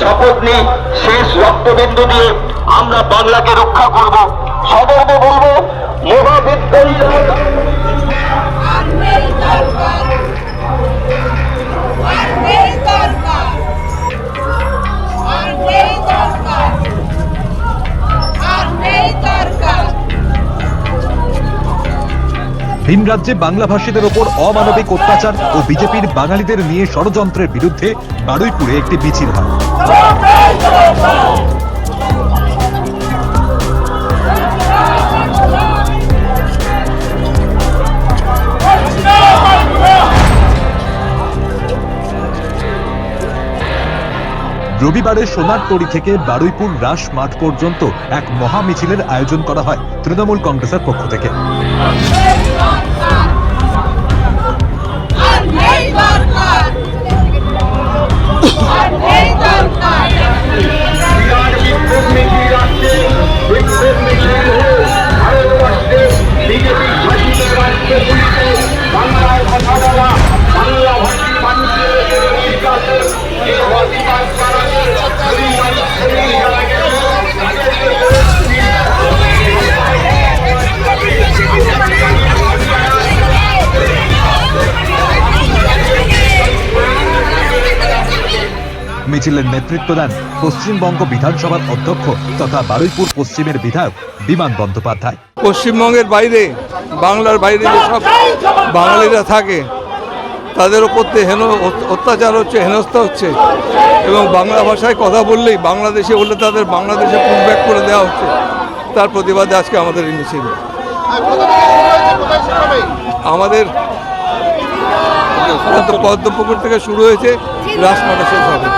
শপথ নিই, শেষ রক্তবিন্দু দিয়ে আমরা বাংলাকে রক্ষা করব। সদর্বে বলবো, মহাবিদ্যালয় ভিন রাজ্যে বাংলাভাষীদের ওপর অমানবিক অত্যাচার ও বিজেপির বাঙালিদের নিয়ে ষড়যন্ত্রের বিরুদ্ধে বারুইপুরে একটি মিছিল হয়। রবিবারে সোনারতড়ি থেকে বারুইপুর রাস মাঠ পর্যন্ত এক মহা মিছিলের আয়োজন করা হয় তৃণমূল কংগ্রেসের পক্ষ থেকে। মিছিলের নেতৃত্ব দেন পশ্চিমবঙ্গ বিধানসভার অধ্যক্ষ তথা বারুইপুর পশ্চিমের বিধায়ক বিমান বন্দ্যোপাধ্যায়। পশ্চিমবঙ্গের বাইরে, বাংলার বাইরে যেসব বাঙালিরা থাকে তাদের ওপর অত্যাচার হচ্ছে, হেনস্থা হচ্ছে এবং বাংলা ভাষায় কথা বললেই, বাংলাদেশে বললে তাদের বাংলাদেশে পুটব্যাক করে দেওয়া হচ্ছে। তার প্রতিবাদে আজকে আমাদের এই মিছিল। আমাদের পদ্মপুকুর থেকে শুরু হয়েছে, রাজমাটা শেষ হবে।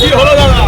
কি হলো দাদা?